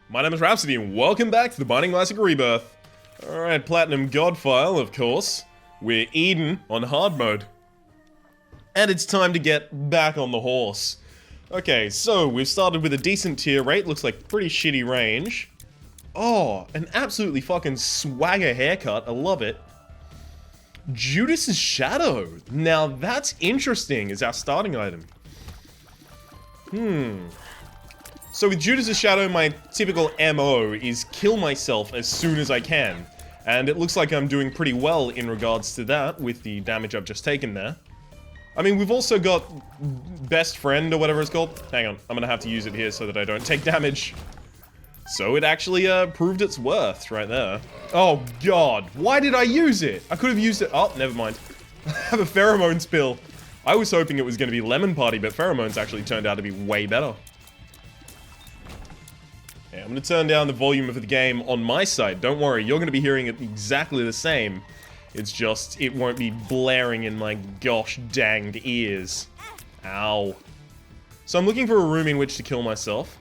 My name is Rhapsody, and welcome back to the Binding of Isaac Rebirth. Alright, Platinum God File, of course. We're Eden on hard mode. And it's time to get back on the horse. Okay, so we've started with a decent tier rate, looks like pretty shitty range. Oh, an absolutely fucking swagger haircut, I love it. Judas's Shadow. Now that's interesting as our starting item. So with Judas's Shadow, my typical MO is kill myself as soon as I can. And it looks like I'm doing pretty well in regards to that with the damage I've just taken there. I mean, we've also got Best Friend or whatever it's called. Hang on, I'm gonna have to use it here so that I don't take damage. So it actually proved its worth right there. Oh god, why did I use it? I could have used it. Oh, never mind. I have a pheromone spill. I was hoping it was gonna be Lemon Party, but pheromones actually turned out to be way better. Yeah, I'm gonna turn down the volume of the game on my side. Don't worry, you're gonna be hearing it exactly the same. It's just, it won't be blaring in my gosh danged ears. Ow. So I'm looking for a room in which to kill myself.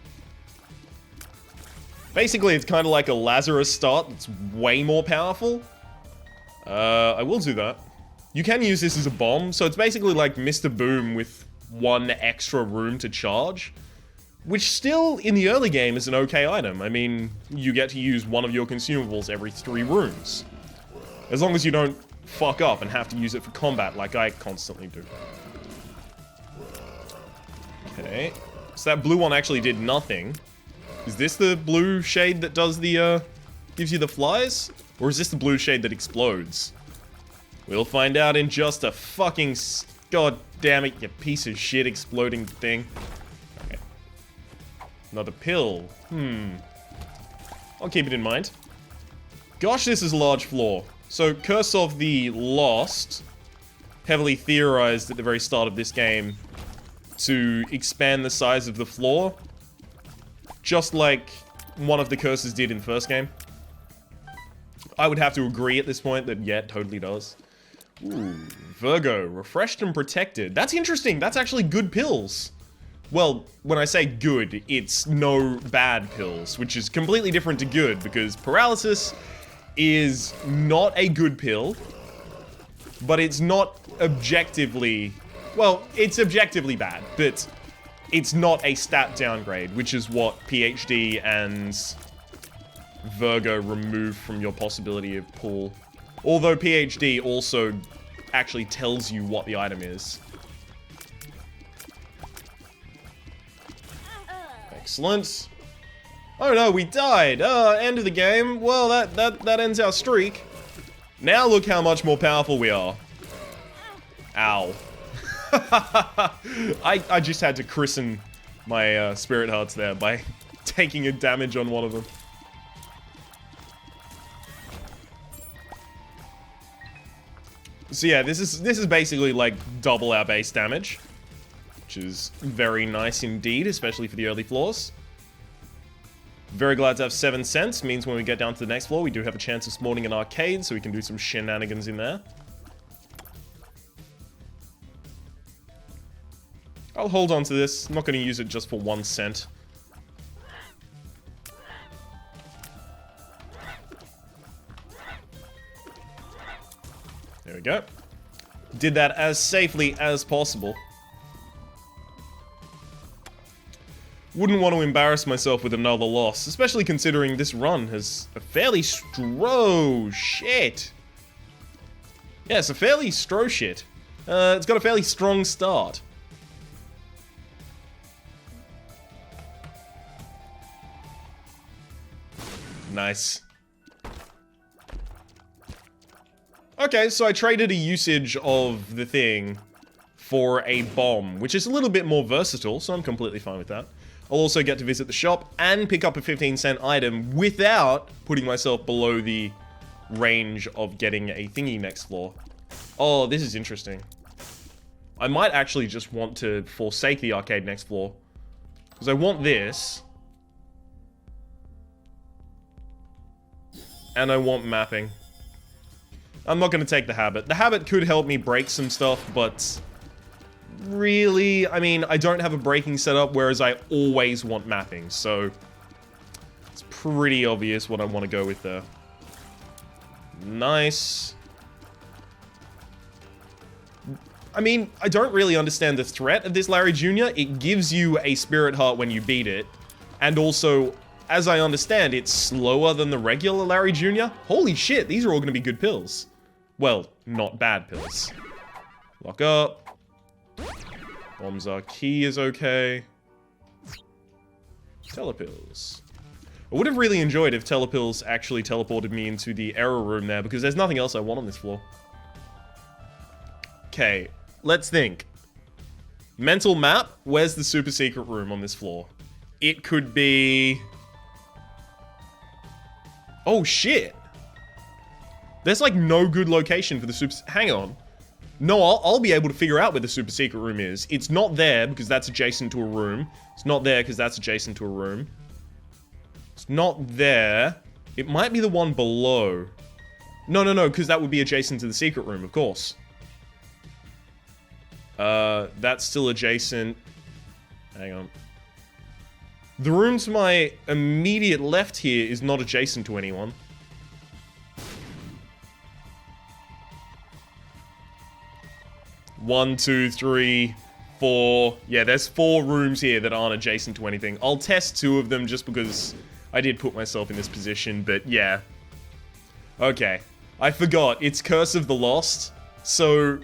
Basically, it's kind of like a Lazarus start that's way more powerful. I will do that. You can use this as a bomb, so it's basically like Mr. Boom with one extra room to charge. Which still, in the early game, is an okay item. I mean, you get to use one of your consumables every 3 rooms. As long as you don't fuck up and have to use it for combat like I constantly do. Okay. So that blue one actually did nothing. Is this the blue shade that does the, gives you the flies? Or is this the blue shade that explodes? We'll find out in just a fucking... God damn it, you piece of shit exploding thing. Okay. Another pill. I'll keep it in mind. Gosh, this is a large floor. So, Curse of the Lost, heavily theorized at the very start of this game to expand the size of the floor, just like one of the curses did in the first game. I would have to agree at this point that, yeah, it totally does. Ooh, Virgo, refreshed and protected. That's interesting, that's actually good pills. Well, when I say good, it's no bad pills, which is completely different to good, because paralysis is not a good pill, but it's not objectively... Well, it's objectively bad, but it's not a stat downgrade, which is what PhD and Virgo remove from your possibility of pull. Although PhD also actually tells you what the item is. Excellent. Oh no, we died. End of the game. Well, that ends our streak. Now look how much more powerful we are. Ow. I just had to christen my spirit hearts there by taking a damage on one of them. So yeah, this is basically like double our base damage, which is very nice indeed, especially for the early floors. Very glad to have 7 cents, means when we get down to the next floor, we do have a chance of spawning an arcade, so we can do some shenanigans in there. I'll hold on to this. I'm not going to use it just for 1 cent. There we go. Did that as safely as possible. Wouldn't want to embarrass myself with another loss, especially considering this run has a fairly shit. Yeah, it's a fairly shit. It's got a fairly strong start. Nice. Okay, so I traded a usage of the thing for a bomb, which is a little bit more versatile, so I'm completely fine with that. I'll also get to visit the shop and pick up a 15-cent item without putting myself below the range of getting a thingy next floor. Oh, this is interesting. I might actually just want to forsake the arcade next floor, because I want this. And I want mapping. I'm not going to take the habit. The habit could help me break some stuff, but really, I mean, I don't have a breaking setup, whereas I always want mapping, so it's pretty obvious what I want to go with there. Nice. I mean, I don't really understand the threat of this Larry Jr. It gives you a Spirit Heart when you beat it. And also, as I understand, it's slower than the regular Larry Jr. Holy shit, these are all going to be good pills. Well, not bad pills. Lock up. Bombs are key is okay. Telepills. I would have really enjoyed if Telepills actually teleported me into the error room there, because there's nothing else I want on this floor. Okay, let's think. Mental map, where's the super secret room on this floor? It could be... Oh shit! There's like no good location for the super... Hang on. No, I'll be able to figure out where the super secret room is. It's not there because that's adjacent to a room. It's not there because that's adjacent to a room. It's not there. It might be the one below. No, because that would be adjacent to the secret room, of course. That's still adjacent. Hang on. The room to my immediate left here is not adjacent to anyone. One, two, three, four. Yeah, there's 4 rooms here that aren't adjacent to anything. I'll test 2 of them just because I did put myself in this position, but yeah. Okay. I forgot. It's Curse of the Lost. So,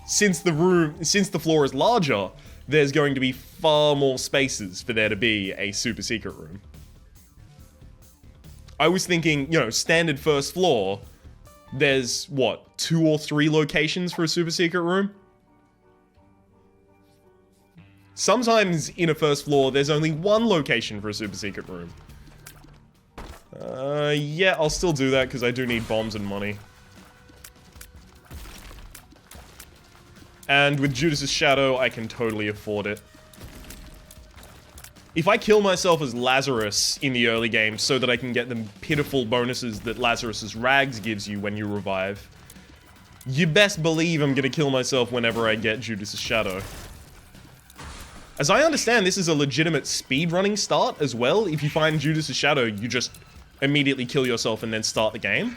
since the floor is larger, there's going to be far more spaces for there to be a super secret room. I was thinking, you know, standard first floor, there's, what, 2 or 3 locations for a super secret room? Sometimes in a first floor, there's only 1 location for a super secret room. Yeah, I'll still do that because I do need bombs and money. And with Judas's Shadow, I can totally afford it. If I kill myself as Lazarus in the early game so that I can get the pitiful bonuses that Lazarus's Rags gives you when you revive, you best believe I'm gonna kill myself whenever I get Judas's Shadow. As I understand, this is a legitimate speedrunning start as well. If you find Judas's Shadow, you just immediately kill yourself and then start the game.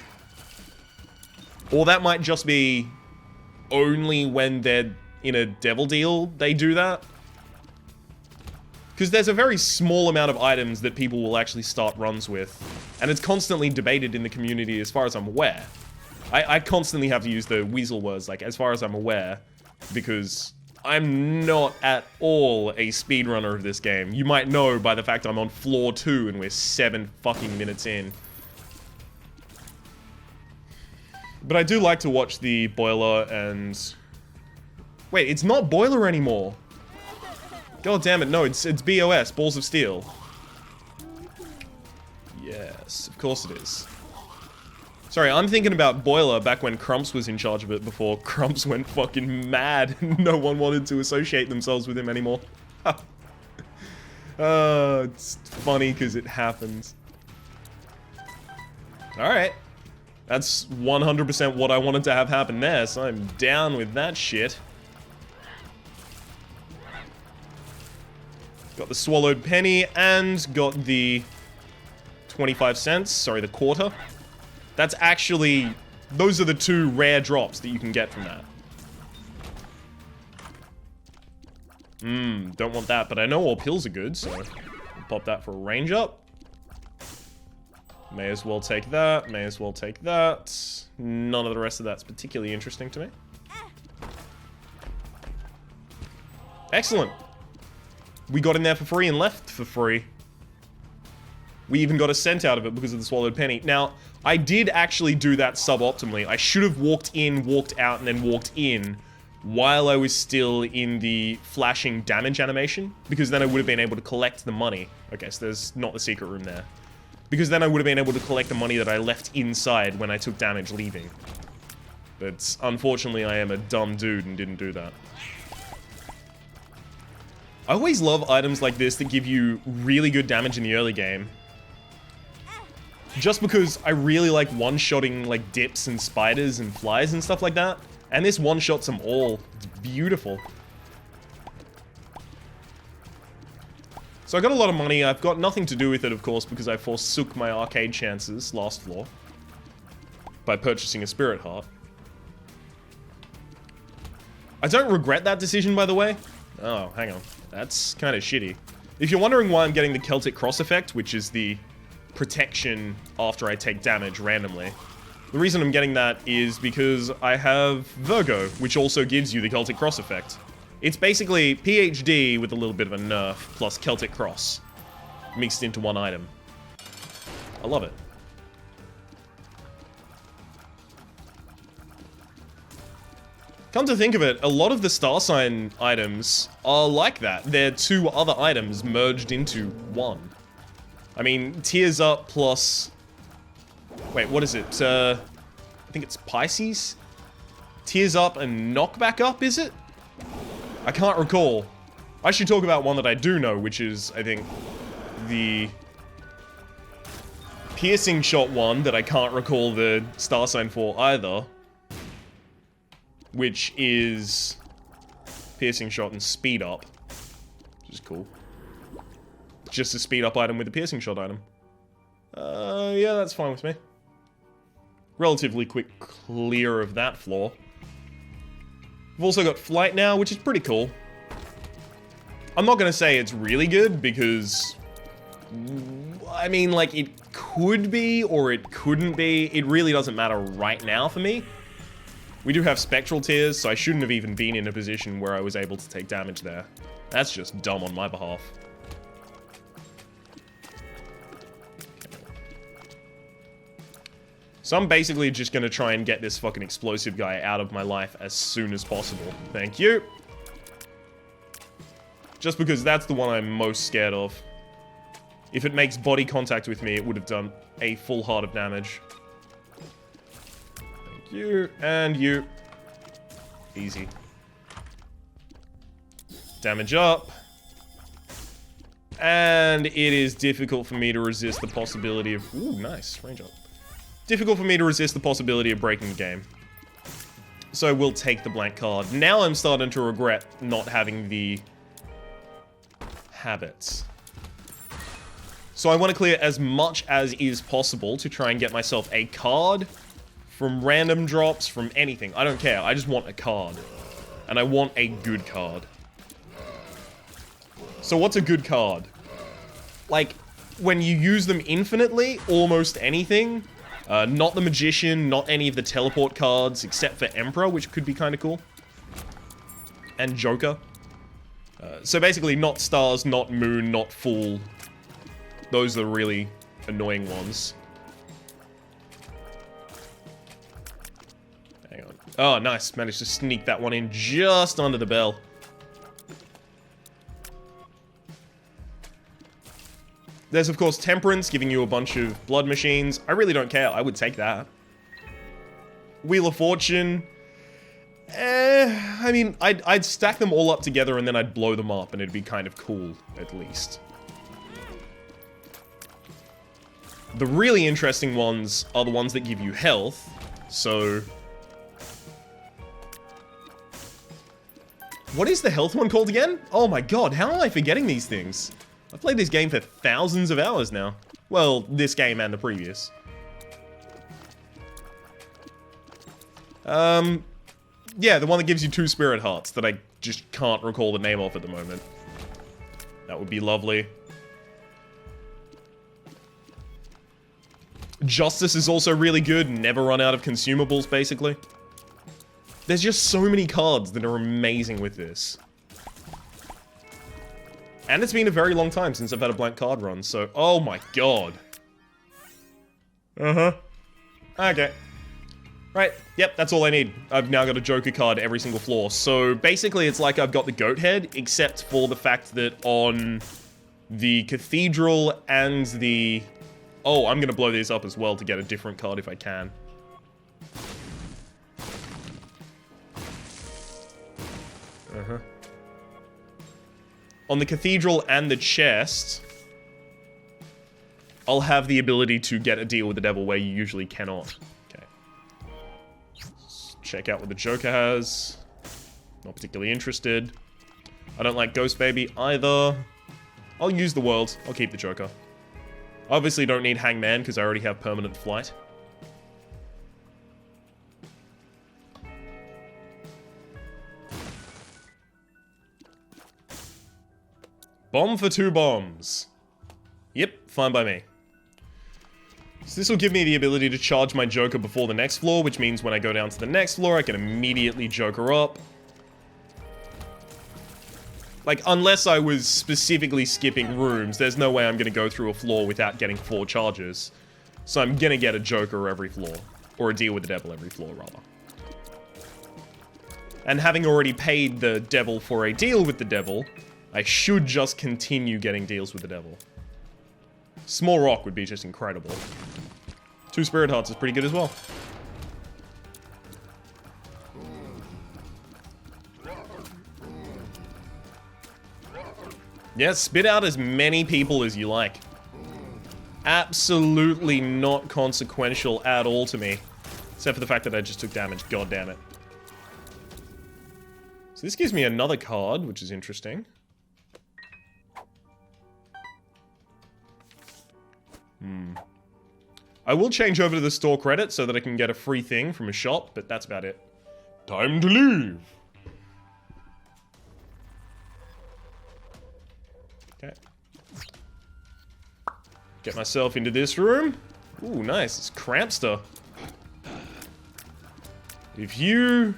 Or that might just be only when they're in a devil deal they do that. Because there's a very small amount of items that people will actually start runs with. And it's constantly debated in the community as far as I'm aware. I constantly have to use the weasel words, like, as far as I'm aware. Because I'm not at all a speedrunner of this game. You might know by the fact I'm on floor 2 and we're 7 fucking minutes in. But I do like to watch the boiler and... Wait, it's not boiler anymore. God damn it, no, it's BOS, Balls of Steel. Yes, of course it is. Sorry, I'm thinking about boiler back when Crumps was in charge of it before Crumps went fucking mad and no one wanted to associate themselves with him anymore. It's funny because it happens. Alright. That's 100% what I wanted to have happen there, so I'm down with that shit. Got the swallowed penny and got the 25 cents, sorry, the quarter. That's actually, those are the 2 rare drops that you can get from that. Don't want that, but I know all pills are good, so I'll pop that for a range up. May as well take that, may as well take that. None of the rest of that's particularly interesting to me. Excellent. We got in there for free and left for free. We even got a cent out of it because of the swallowed penny. Now, I did actually do that suboptimally. I should have walked in, walked out, and then walked in while I was still in the flashing damage animation, because then I would have been able to collect the money. Okay, so there's not the secret room there. Because then I would have been able to collect the money that I left inside when I took damage leaving. But unfortunately, I am a dumb dude and didn't do that. I always love items like this that give you really good damage in the early game. Just because I really like one-shotting like dips and spiders and flies and stuff like that. And this one-shots them all. It's beautiful. So I got a lot of money. I've got nothing to do with it, of course, because I forsook my arcade chances last floor by purchasing a Spirit Heart. I don't regret that decision, by the way. Oh, hang on. That's kind of shitty. If you're wondering why I'm getting the Celtic Cross effect, which is the protection after I take damage randomly, the reason I'm getting that is because I have Virgo, which also gives you the Celtic Cross effect. It's basically PhD with a little bit of a nerf plus Celtic Cross mixed into one item. I love it. Come to think of it, a lot of the star sign items are like that. They're two other items merged into one. I mean, Tears Up plus... Wait, what is it? I think it's Pisces? Tears Up and Knockback Up, is it? I can't recall. I should talk about one that I do know, which is, I think, the Piercing Shot one that I can't recall the star sign for either. Which is Piercing Shot and Speed Up, which is cool. Just a Speed Up item with a Piercing Shot item. Yeah, that's fine with me. Relatively quick clear of that floor. We've also got Flight now, which is pretty cool. I'm not gonna say it's really good, because... I mean, like, it could be, or it couldn't be. It really doesn't matter right now for me. We do have Spectral Tears, so I shouldn't have even been in a position where I was able to take damage there. That's just dumb on my behalf. So I'm basically just gonna try and get this fucking explosive guy out of my life as soon as possible. Thank you. Just because that's the one I'm most scared of. If it makes body contact with me, it would have done a full heart of damage. Thank you, and you. Easy. Damage up. And it is difficult for me to resist the possibility of... Ooh, nice. Range up. Difficult for me to resist the possibility of breaking the game. So we'll take the blank card. Now I'm starting to regret not having the habits. So I want to clear as much as is possible to try and get myself a card from random drops, from anything. I don't care. I just want a card. And I want a good card. So what's a good card? Like, when you use them infinitely, almost anything. Not the Magician, not any of the teleport cards, except for Emperor, which could be kind of cool. And Joker. So basically, not Stars, not Moon, not Fool. Those are the really annoying ones. Hang on. Oh, nice. Managed to sneak that one in just under the bell. There's, of course, Temperance, giving you a bunch of blood machines. I really don't care. I would take that. Wheel of Fortune. I mean, I'd stack them all up together and then I'd blow them up and it'd be kind of cool, at least. The really interesting ones are the ones that give you health. So... what is the health one called again? Oh my god, how am I forgetting these things? I've played this game for thousands of hours now. Well, this game and the previous. Yeah, the one that gives you 2 Spirit Hearts that I just can't recall the name of at the moment. That would be lovely. Justice is also really good. Never run out of consumables, basically. There's just so many cards that are amazing with this. And it's been a very long time since I've had a blank card run, so... oh my god. Uh-huh. Okay. Right, yep, that's all I need. I've now got a Joker card every single floor. So basically it's like I've got the goat head, except for the fact that on the Cathedral and the... oh, I'm gonna blow these up as well to get a different card if I can. Uh-huh. On the Cathedral and the chest, I'll have the ability to get a deal with the devil where you usually cannot. Okay. Let's check out what the Joker has. Not particularly interested. I don't like Ghost Baby either. I'll use the world. I'll keep the Joker. Obviously don't need Hangman because I already have permanent flight. Bomb for 2 bombs. Yep, fine by me. So this will give me the ability to charge my Joker before the next floor, which means when I go down to the next floor, I can immediately Joker up. Like, unless I was specifically skipping rooms, there's no way I'm gonna go through a floor without getting 4 charges. So I'm gonna get a Joker every floor. Or a deal with the devil every floor, rather. And having already paid the devil for a deal with the devil, I should just continue getting deals with the devil. Small Rock would be just incredible. 2 Spirit Hearts is pretty good as well. Yeah, spit out as many people as you like. Absolutely not consequential at all to me. Except for the fact that I just took damage, god damn it. So this gives me another card, which is interesting. I will change over to the store credit so that I can get a free thing from a shop, but that's about it. Time to leave! Okay. Get myself into this room. Ooh, nice. It's Crampster. If you...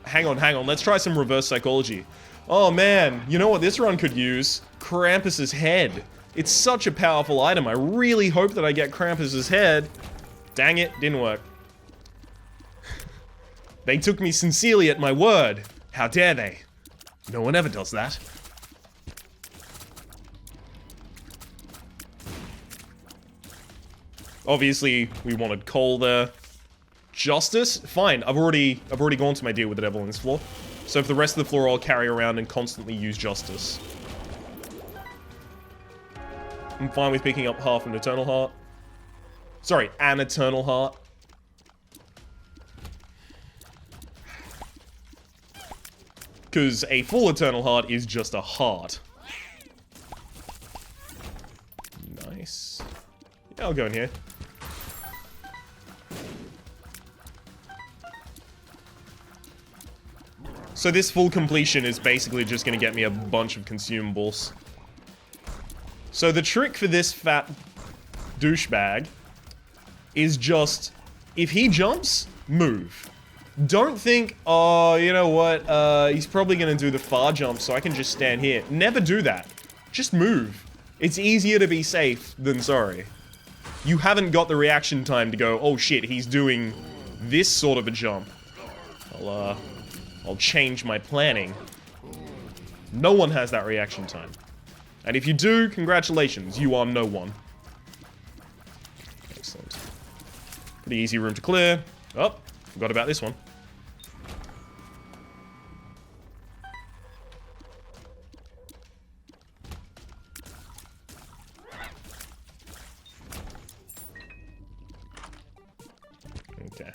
Hang on. Let's try some reverse psychology. Oh, man. You know what this run could use? Krampus's head. It's such a powerful item. I really hope that I get Krampus's head. Dang it. Didn't work. They took me sincerely at my word. How dare they? No one ever does that. Obviously, we wanted Cole there. Justice? Fine, I've already gone to my deal with the devil on this floor. So for the rest of the floor, I'll carry around and constantly use Justice. I'm fine with picking up half an Eternal Heart. Sorry, an Eternal Heart. Because a full Eternal Heart is just a heart. Nice. Yeah, I'll go in here. So this full completion is basically just going to get me a bunch of consumables. So the trick for this fat douchebag is just, if he jumps, move. Don't think, oh, you know what, he's probably going to do the far jump, so I can just stand here. Never do that. Just move. It's easier to be safe than sorry. You haven't got the reaction time to go, oh shit, he's doing this sort of a jump. I'll change my planning. No one has that reaction time. And if you do, congratulations, you are no one. Excellent. Pretty easy room to clear. Oh, forgot about this one. Okay.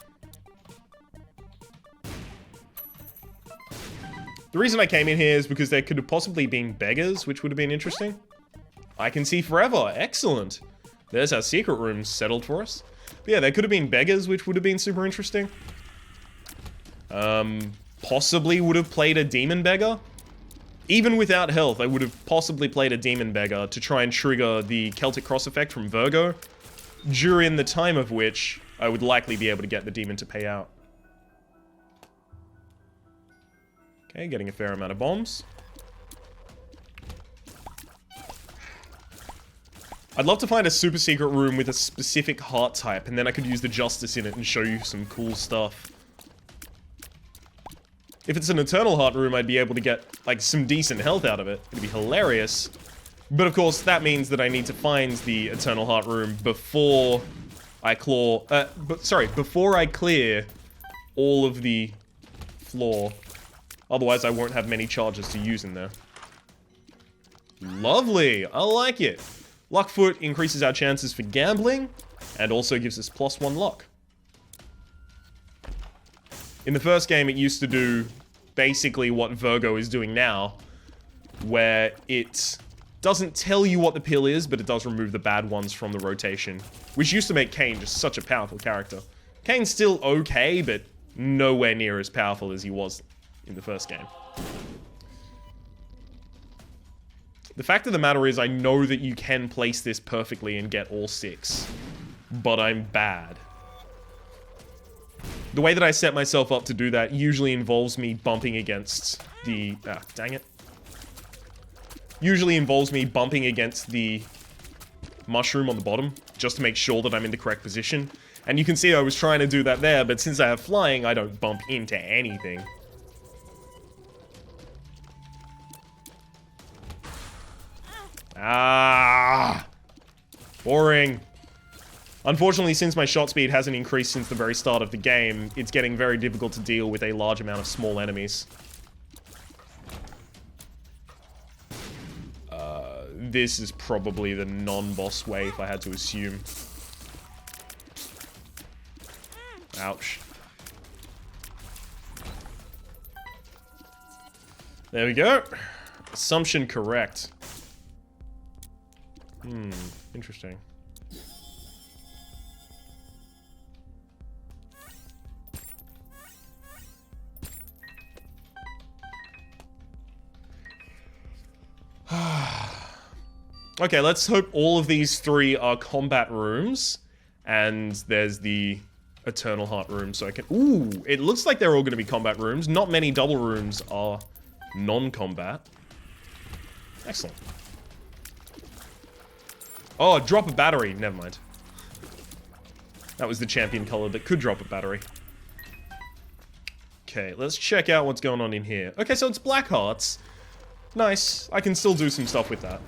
The reason I came in here is because there could have possibly been beggars, which would have been interesting. I can see forever. Excellent. There's our secret room settled for us. But yeah, there could have been beggars, which would have been super interesting. Possibly would have played a demon beggar. Even without health, I would have possibly played a demon beggar to try and trigger the Celtic Cross effect from Virgo, during the time of which I would likely be able to get the demon to pay out. Okay, getting a fair amount of bombs. I'd love to find a super secret room with a specific heart type, and then I could use the Justice in it and show you some cool stuff. If it's an Eternal Heart room, I'd be able to get, like, some decent health out of it. It'd be hilarious. But of course, that means that I need to find the Eternal Heart room before I before I clear all of the floor. Otherwise, I won't have many charges to use in there. Lovely! I like it! Luckfoot increases our chances for gambling, and also gives us +1 luck. In the first game, it used to do basically what Virgo is doing now, where it Doesn't tell you what the pill is, but it does remove the bad ones from the rotation, which used to make Kain just such a powerful character. Kain's still okay, but nowhere near as powerful as he was in the first game. The fact of the matter is, I know that you can place this perfectly and get all 6, but I'm bad. The way that I set myself up to do that usually involves me bumping against the... Ah, dang it. Usually involves me bumping against the mushroom on the bottom, just to make sure that I'm in the correct position. And you can see I was trying to do that there, but since I have flying, I don't bump into anything. Ah! Boring. Unfortunately, since my shot speed hasn't increased since the very start of the game, it's getting very difficult to deal with a large amount of small enemies. This is probably the non-boss way, if I had to assume. Ouch. There we go. Assumption correct. Interesting. Okay, let's hope all of these 3 are combat rooms, and there's the Eternal Heart room, so I can... Ooh, it looks like they're all going to be combat rooms. Not many double rooms are non-combat. Excellent. Oh, drop a battery. Never mind. That was the champion color that could drop a battery. Okay, let's check out what's going on in here. Okay, so it's black hearts. Nice. I can still do some stuff with that.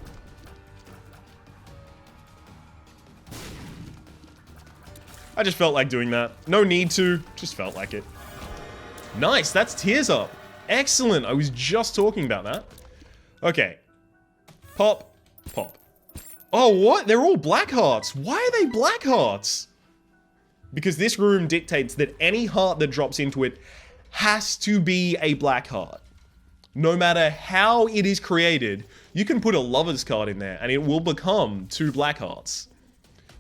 I just felt like doing that. No need to, just felt like it. Nice, that's tears up. Excellent, I was just talking about that. Okay. Pop, pop. Oh, what? They're all black hearts. Why are they black hearts? Because this room dictates that any heart that drops into it has to be a black heart. No matter how it is created, you can put a lover's card in there and it will become 2 black hearts.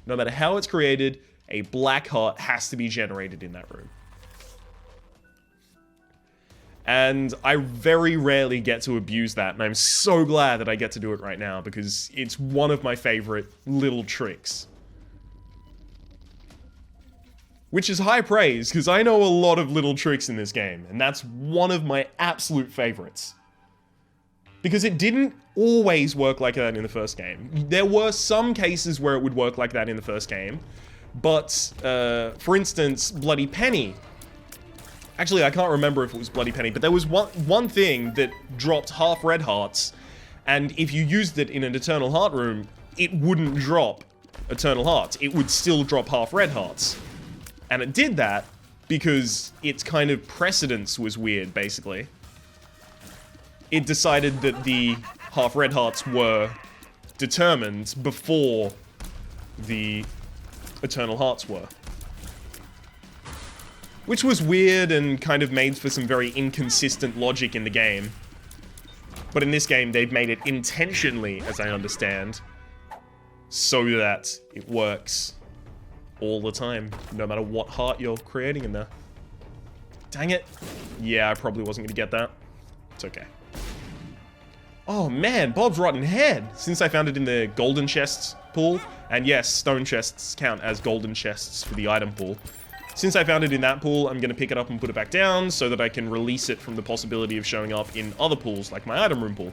No matter how it's created, a black heart has to be generated in that room. And I very rarely get to abuse that, and I'm so glad that I get to do it right now, because it's one of my favorite little tricks. Which is high praise, because I know a lot of little tricks in this game, and that's one of my absolute favorites. Because it didn't always work like that in the first game. There were some cases where it would work like that in the first game, but, for instance, Bloody Penny. Actually, I can't remember if it was Bloody Penny, but there was one thing that dropped half red hearts, and if you used it in an Eternal Heart room, it wouldn't drop Eternal Hearts. It would still drop half red hearts. And it did that because its kind of precedence was weird, basically. It decided that the half red hearts were determined before the Eternal Hearts were. Which was weird and kind of made for some very inconsistent logic in the game. But in this game, they've made it intentionally, as I understand, so that it works all the time, no matter what heart you're creating in there. Dang it. Yeah, I probably wasn't going to get that. It's okay. Oh man, Bob's Rotten Head! Since I found it in the golden chests pool, and yes, stone chests count as golden chests for the item pool. Since I found it in that pool, I'm going to pick it up and put it back down so that I can release it from the possibility of showing up in other pools, like my item room pool.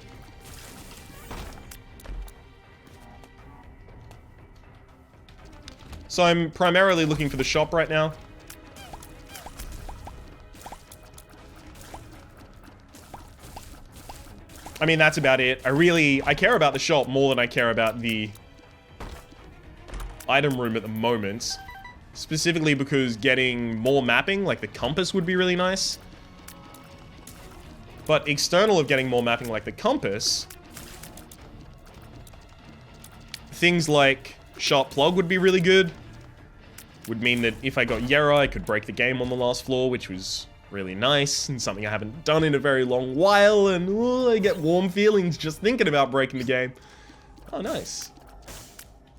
So I'm primarily looking for the shop right now. I mean, that's about it. I care about the shop more than I care about the item room at the moment. Specifically because getting more mapping, like the compass, would be really nice. But external of getting more mapping like the compass, things like Sharp Plug would be really good. Would mean that if I got Yera, I could break the game on the last floor, which was really nice, and something I haven't done in a very long while, and I get warm feelings just thinking about breaking the game. Oh, nice.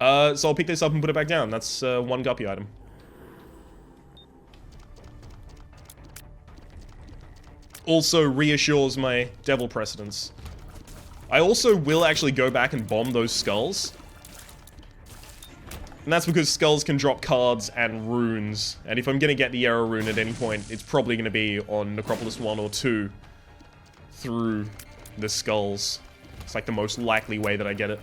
So I'll pick this up and put it back down. That's one guppy item. Also reassures my devil precedence. I also will actually go back and bomb those skulls. And that's because skulls can drop cards and runes. And if I'm going to get the error rune at any point, it's probably going to be on Necropolis 1 or 2 through the skulls. It's like the most likely way that I get it.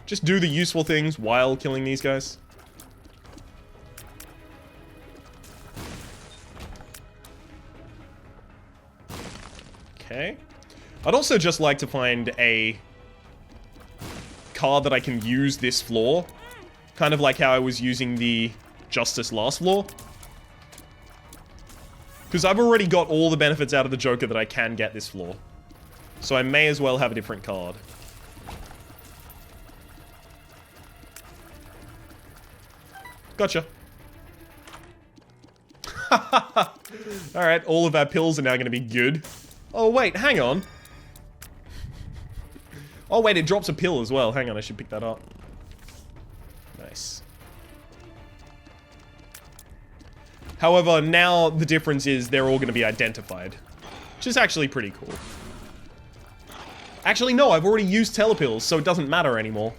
Just do the useful things while killing these guys. Okay. I'd also just like to find a card that I can use this floor. Kind of like how I was using the Justice last floor. Because I've already got all the benefits out of the Joker that I can get this floor. So I may as well have a different card. Gotcha. Alright, all of our pills are now going to be good. Oh, wait, hang on. Oh, wait, it drops a pill as well. Hang on, I should pick that up. Nice. However, now the difference is they're all going to be identified. Which is actually pretty cool. Actually, no, I've already used telepills, so it doesn't matter anymore.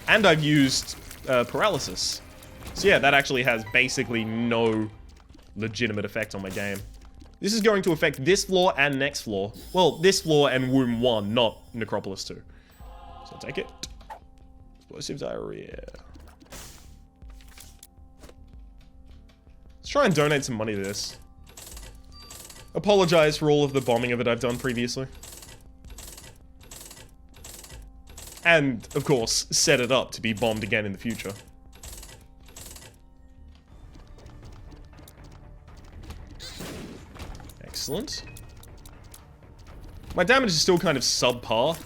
And I've used paralysis. So yeah, that actually has basically no legitimate effect on my game. This is going to affect this floor and next floor. Well, this floor and Womb 1, not Necropolis 2. So I'll take it. Explosive diarrhea. Let's try and donate some money to this. Apologize for all of the bombing of it I've done previously. And, of course, set it up to be bombed again in the future. Excellent. My damage is still kind of subpar.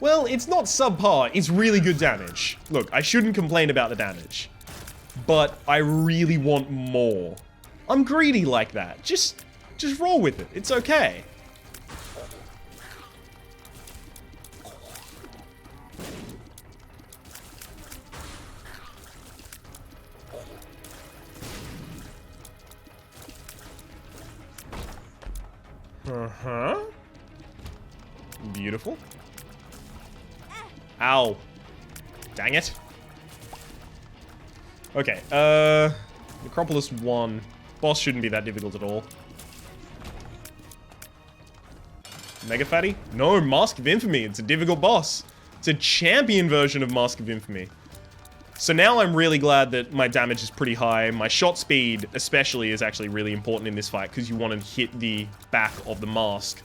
Well, it's not subpar, it's really good damage. Look, I shouldn't complain about the damage. But I really want more. I'm greedy like that. Just roll with it. It's okay. Uh-huh. Beautiful. Ow. Dang it. Okay, Necropolis 1. Boss shouldn't be that difficult at all. Mega Fatty? No, Mask of Infamy. It's a difficult boss. It's a champion version of Mask of Infamy. So now I'm really glad that my damage is pretty high. My shot speed, especially, is actually really important in this fight because you want to hit the back of the mask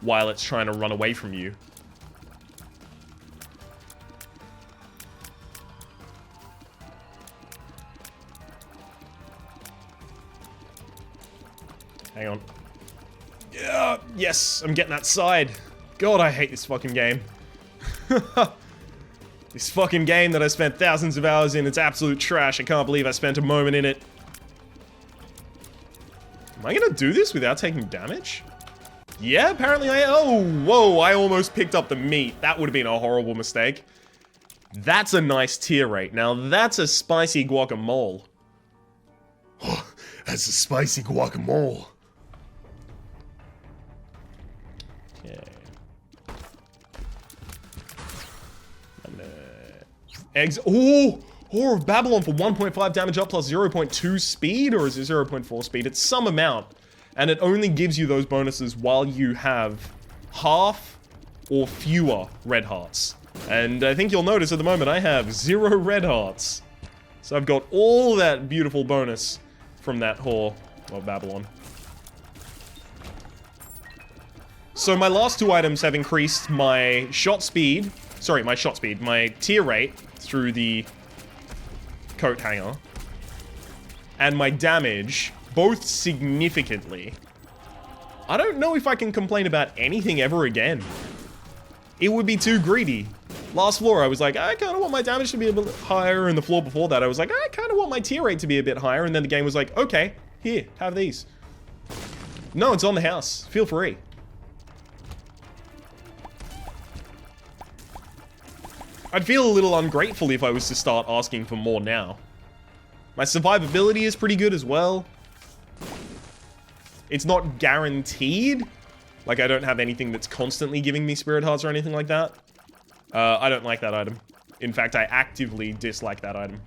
while it's trying to run away from you. Hang on. Yeah, yes, I'm getting that side. God, I hate this fucking game. This fucking game that I spent thousands of hours in, it's absolute trash. I can't believe I spent a moment in it. Am I gonna do this without taking damage? Yeah, apparently I... Oh, whoa, I almost picked up the meat. That would have been a horrible mistake. That's a nice tier rate. Now, that's a spicy guacamole. Oh, that's a spicy guacamole. Okay. Eggs. Oh! Whore of Babylon for 1.5 damage up plus 0.2 speed? Or is it 0.4 speed? It's some amount. And it only gives you those bonuses while you have half or fewer red hearts. And I think you'll notice at the moment I have 0 red hearts. So I've got all that beautiful bonus from that Whore of Babylon. So my last 2 items have increased my shot speed. Sorry, my shot speed. My tier rate through the coat hanger. And my damage, both significantly. I don't know if I can complain about anything ever again. It would be too greedy. Last floor, I was like, I kind of want my damage to be a bit higher. And the floor before that, I was like, I kind of want my tier rate to be a bit higher. And then the game was like, okay, here, have these. No, it's on the house. Feel free. I'd feel a little ungrateful if I was to start asking for more now. My survivability is pretty good as well. It's not guaranteed. Like, I don't have anything that's constantly giving me spirit hearts or anything like that. I don't like that item. In fact, I actively dislike that item.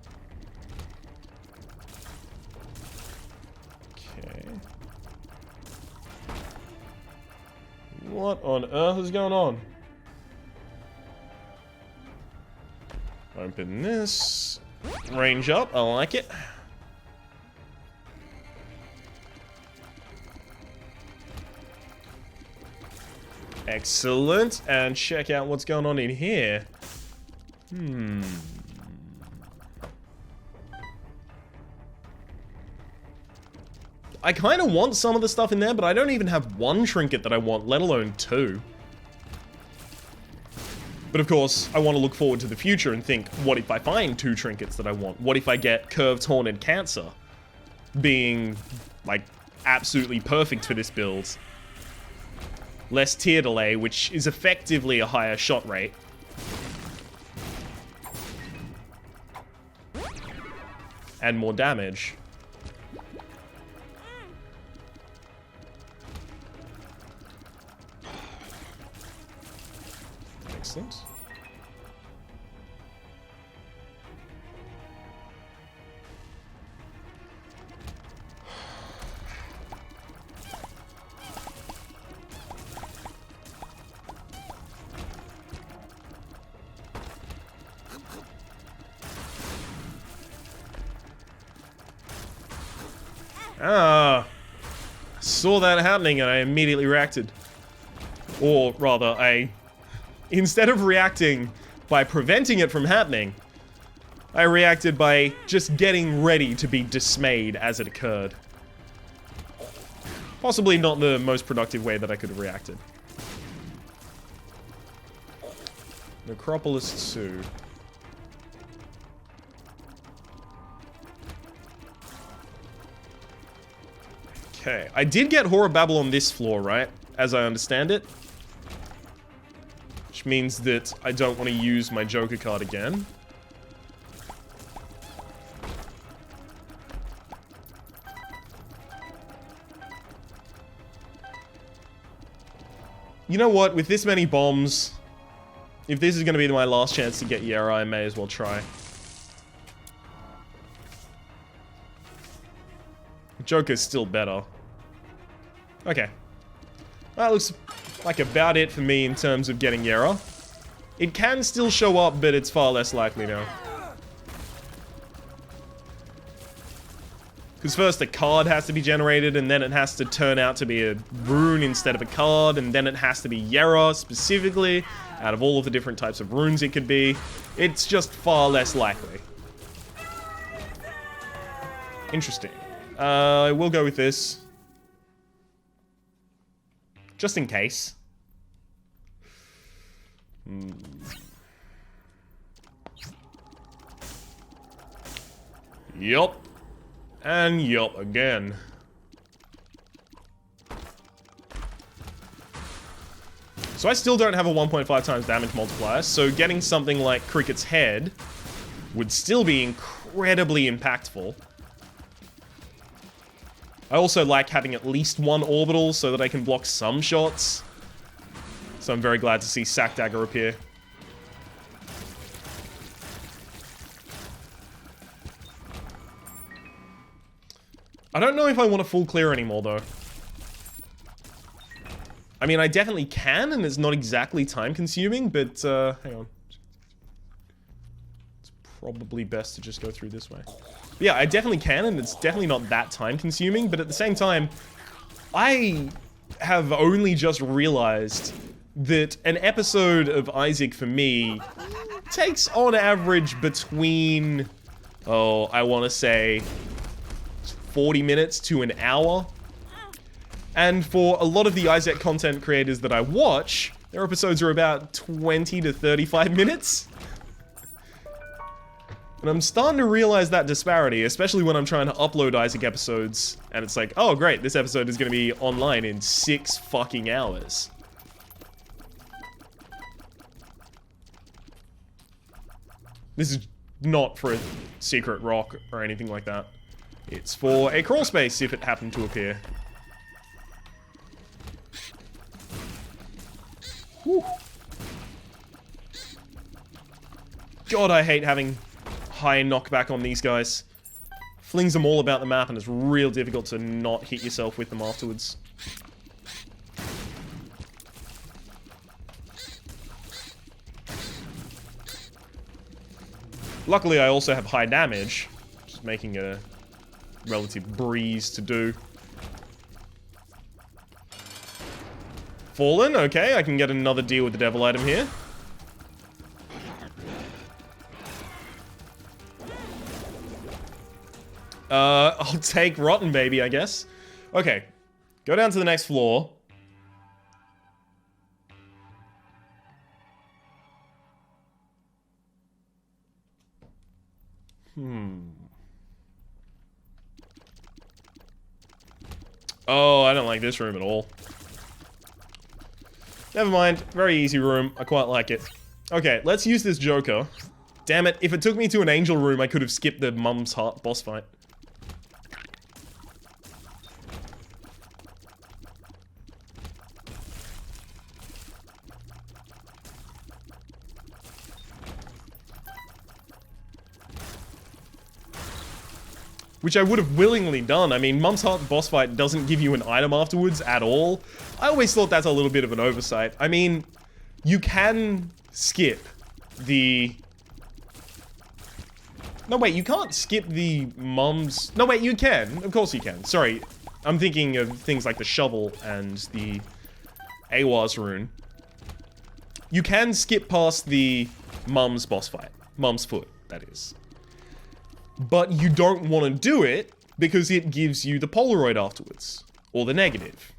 Okay. What on earth is going on? Open this. Range up. I like it. Excellent. And check out what's going on in here. I kind of want some of the stuff in there, but I don't even have one trinket that I want, let alone two. But of course, I want to look forward to the future and think, what if I find two trinkets that I want? What if I get Curved Horned Cancer? Being, like, absolutely perfect for this build. Less tear delay, which is effectively a higher shot rate. And more damage. Excellent. Ah, I saw that happening and I immediately reacted. Or rather, instead of reacting by preventing it from happening, I reacted by just getting ready to be dismayed as it occurred. Possibly not the most productive way that I could have reacted. Necropolis 2. Okay, I did get Horror Babble on this floor, right? As I understand it. Which means that I don't want to use my Joker card again. You know what? With this many bombs, if this is going to be my last chance to get Yera, I may as well try. Joker's still better. Okay. That looks like about it for me in terms of getting Yera. It can still show up, but it's far less likely now. Because first a card has to be generated, and then it has to turn out to be a rune instead of a card, and then it has to be Yera specifically, out of all of the different types of runes it could be. It's just far less likely. Interesting. I will go with this. Just in case. Yup. And yup again. So I still don't have a 1.5 times damage multiplier, so getting something like Cricket's Head would still be incredibly impactful. I also like having at least one orbital so that I can block some shots. So I'm very glad to see Sack Dagger appear. I don't know if I want to full clear anymore, though. I mean, I definitely can, and it's not exactly time-consuming, but, hang on. It's probably best to just go through this way. But yeah, I definitely can, and it's definitely not that time-consuming, but at the same time, I have only just realized that an episode of Isaac, for me, takes on average between, oh, I want to say 40 minutes to an hour. And for a lot of the Isaac content creators that I watch, their episodes are about 20 to 35 minutes. And I'm starting to realize that disparity, especially when I'm trying to upload Isaac episodes, and it's like, oh great, this episode is going to be online in 6 fucking hours. This is not for a secret rock or anything like that. It's for a crawl space if it happened to appear. Whew. God, I hate having high knockback on these guys. Flings them all about the map and it's real difficult to not hit yourself with them afterwards. Luckily, I also have high damage, just making a relative breeze to do. Fallen, okay, I can get another deal with the devil item here. I'll take Rotten Baby, I guess. Okay, go down to the next floor. Oh, I don't like this room at all. Never mind. Very easy room. I quite like it. Okay, let's use this Joker. Damn it. If it took me to an angel room, I could have skipped the Mum's Heart boss fight. Which I would have willingly done. I mean, Mum's Heart boss fight doesn't give you an item afterwards at all. I always thought that's a little bit of an oversight. I mean, you can skip the... No, wait, you can't skip the Mum's... No, wait, you can. Of course you can. Sorry, I'm thinking of things like the shovel and the Awar's rune. You can skip past the Mum's boss fight. Mum's foot, that is. But you don't want to do it because it gives you the Polaroid afterwards. Or the negative.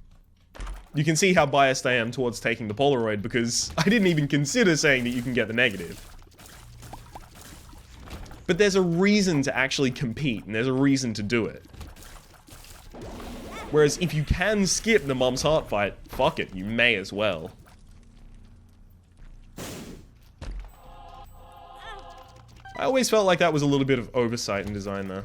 You can see how biased I am towards taking the Polaroid because I didn't even consider saying that you can get the negative. But there's a reason to actually compete and there's a reason to do it. Whereas if you can skip the Mum's Heart fight, fuck it, you may as well. I always felt like that was a little bit of oversight in design there.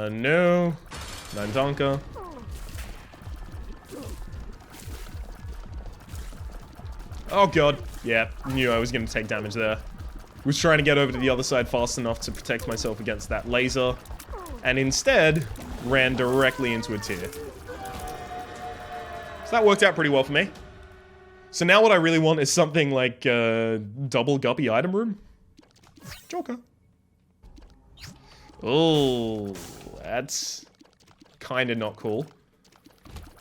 No. Nandanka. Oh god. Yeah, knew I was going to take damage there. Was trying to get over to the other side fast enough to protect myself against that laser. And instead, ran directly into a tear. So that worked out pretty well for me. So now what I really want is something like double guppy item room. Joker. Oh, that's kind of not cool.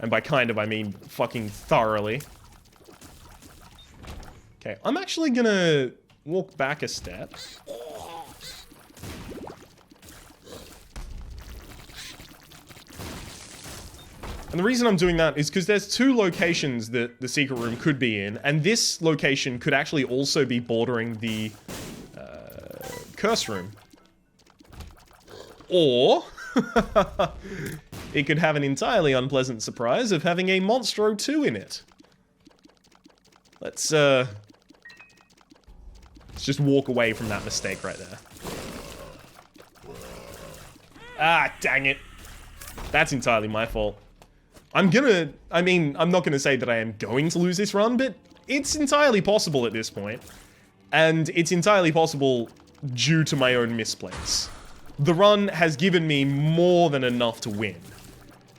And by kind of, I mean fucking thoroughly. Okay, I'm actually gonna walk back a step. And the reason I'm doing that is because there's 2 locations that the secret room could be in, and this location could actually also be bordering the curse room. Or it could have an entirely unpleasant surprise of having a Monstro 2 in it. Let's just walk away from that mistake right there. Ah, dang it. That's entirely my fault. I'm not gonna say that I am going to lose this run, but it's entirely possible at this point. And it's entirely possible due to my own misplays. The run has given me more than enough to win.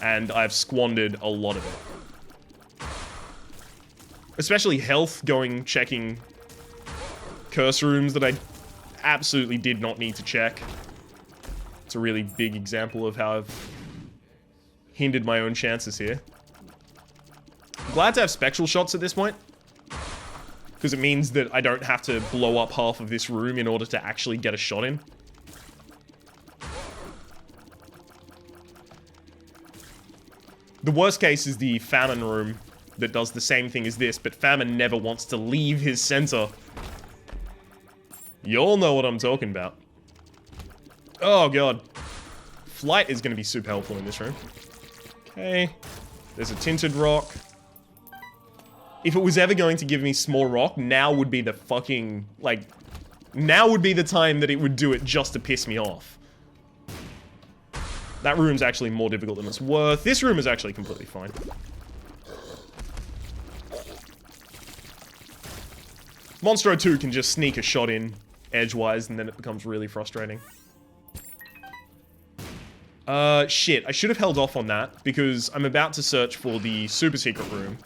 And I've squandered a lot of it. Especially health, checking curse rooms that I absolutely did not need to check. It's a really big example of how I've hindered my own chances here. I'm glad to have spectral shots at this point. Because it means that I don't have to blow up half of this room in order to actually get a shot in. The worst case is the famine room that does the same thing as this, but Famine never wants to leave his center. You all know what I'm talking about. Oh, God. Flight is going to be super helpful in this room. Okay. There's a tinted rock. If it was ever going to give me small rock, now would be the fucking, like... Now would be the time that it would do it just to piss me off. That room's actually more difficult than it's worth. This room is actually completely fine. Monstro 2 can just sneak a shot in edgewise, and then it becomes really frustrating. Shit. I should have held off on that, because I'm about to search for the super secret room.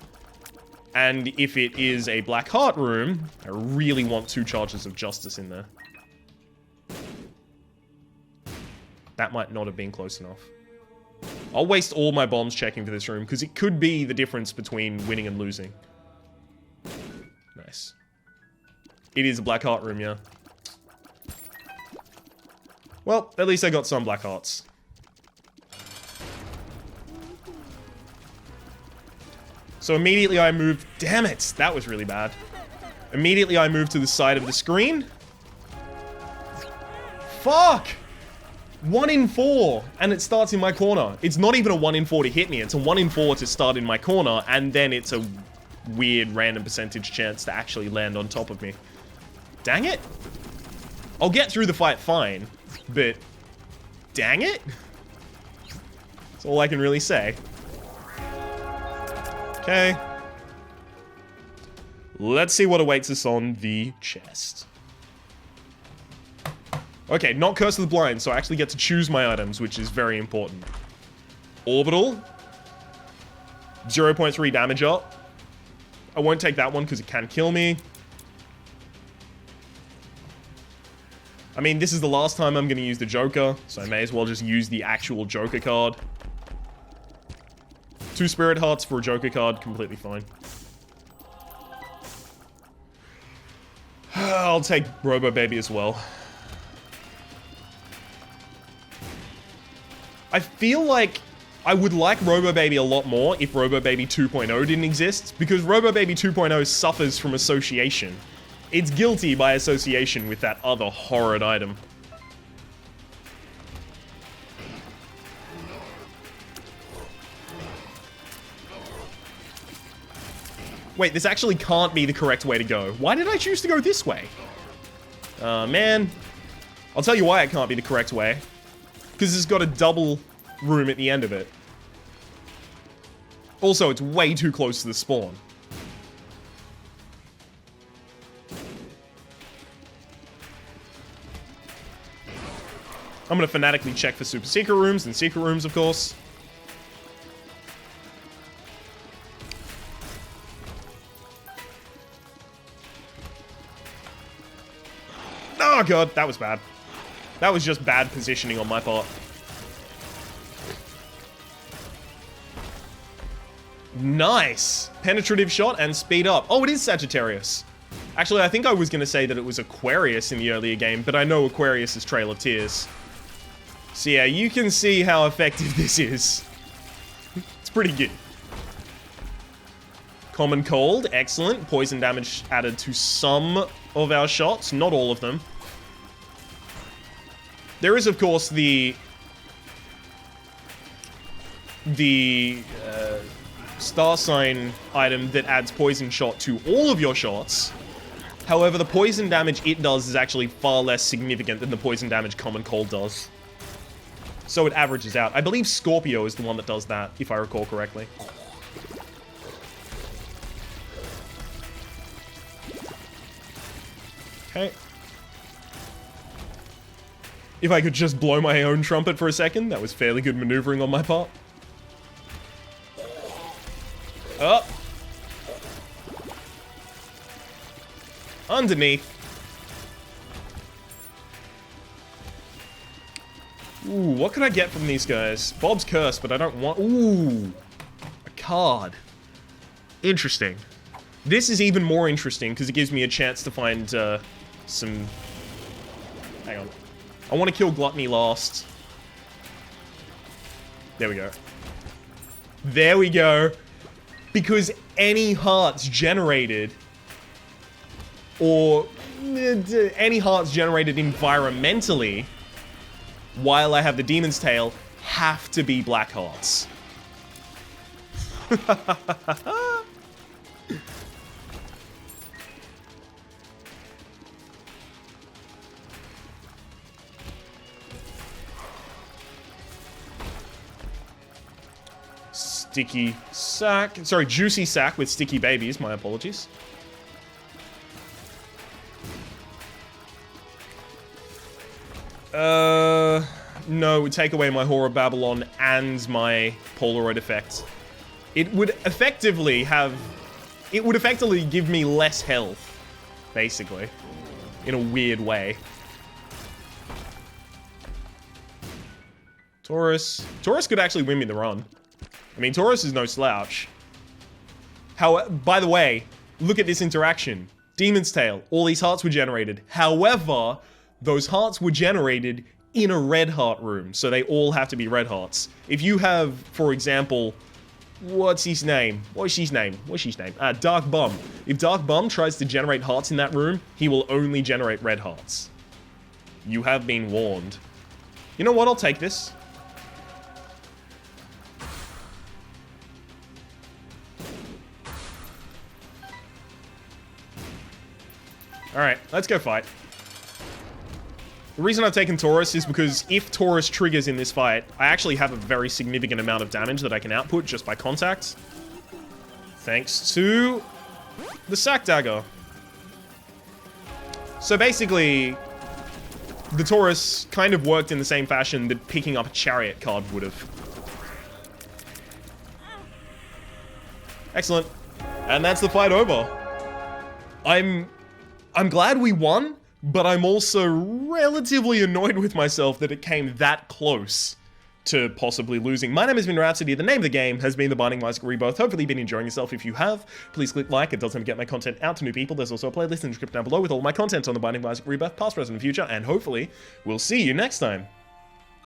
And if it is a Black Heart room, I really want 2 charges of Justice in there. That might not have been close enough. I'll waste all my bombs checking for this room, because it could be the difference between winning and losing. Nice. It is a Black Heart room, yeah. Well, at least I got some Black Hearts. So immediately I moved... Damn it! That was really bad. Immediately I moved to the side of the screen. Fuck! 1 in 4, and it starts in my corner. It's not even a 1 in 4 to hit me. It's a 1 in 4 to start in my corner, and then it's a weird random percentage chance to actually land on top of me. Dang it! I'll get through the fight fine, but... Dang it? That's all I can really say. Okay. Let's see what awaits us on the chest. Okay, not Curse of the Blind, so I actually get to choose my items, which is very important. Orbital. 0.3 damage up. I won't take that one because it can kill me. I mean, this is the last time I'm going to use the Joker, so I may as well just use the actual Joker card. 2 Spirit Hearts for a Joker card, completely fine. I'll take Robo Baby as well. I feel like I would like Robo Baby a lot more if Robo Baby 2.0 didn't exist, because Robo Baby 2.0 suffers from association. It's guilty by association with that other horrid item. Wait, this actually can't be the correct way to go. Why did I choose to go this way? Man. I'll tell you why it can't be the correct way. Because it's got a double room at the end of it. Also, it's way too close to the spawn. I'm gonna fanatically check for super secret rooms, and secret rooms, of course. Oh god, that was bad. That was just bad positioning on my part. Nice! Penetrative shot and speed up. Oh, it is Sagittarius. Actually, I think I was going to say that it was Aquarius in the earlier game, but I know Aquarius is Trail of Tears. So yeah, you can see how effective this is. It's pretty good. Common Cold, excellent. Poison damage added to some of our shots, not all of them. There is, of course, the star sign item that adds poison shot to all of your shots. However, the poison damage it does is actually far less significant than the poison damage Common Cold does. So it averages out. I believe Scorpio is the one that does that, if I recall correctly. Okay. If I could just blow my own trumpet for a second, that was fairly good maneuvering on my part. Up. Underneath. Ooh, what could I get from these guys? Bob's Curse, but I don't want... Ooh. A card. Interesting. This is even more interesting because it gives me a chance to find some... Hang on. I want to kill Gluttony last. There we go. There we go. because any hearts generated, or any hearts generated environmentally while I have the Demon's Tail have to be black hearts. Sticky sack. Sorry, juicy sack with sticky babies. My apologies. No, it would take away my Whore of Babylon and my Polaroid effect. It would effectively give me less health, basically, in a weird way. Taurus could actually win me the run. I mean, Taurus is no slouch. By the way, look at this interaction. Demon's Tail, all these hearts were generated. However, those hearts were generated in a red heart room, so they all have to be red hearts. If you have, for example, what's his name? Dark Bum. If Dark Bum tries to generate hearts in that room, he will only generate red hearts. You have been warned. You know what? I'll take this. Alright, let's go fight. The reason I've taken Taurus is because if Taurus triggers in this fight, I actually have a very significant amount of damage that I can output just by contact. Thanks to the Sack Dagger. So basically, the Taurus kind of worked in the same fashion that picking up a Chariot card would have. Excellent. And that's the fight over. I'm glad we won, but I'm also relatively annoyed with myself that it came that close to possibly losing. My name has been Rhapsody. The name of the game has been The Binding of Isaac Rebirth. Hopefully you've been enjoying yourself. If you have, please click like. It does help me get my content out to new people. There's also a playlist in the description down below with all my content on The Binding of Isaac Rebirth, past, present, and future, and hopefully we'll see you next time.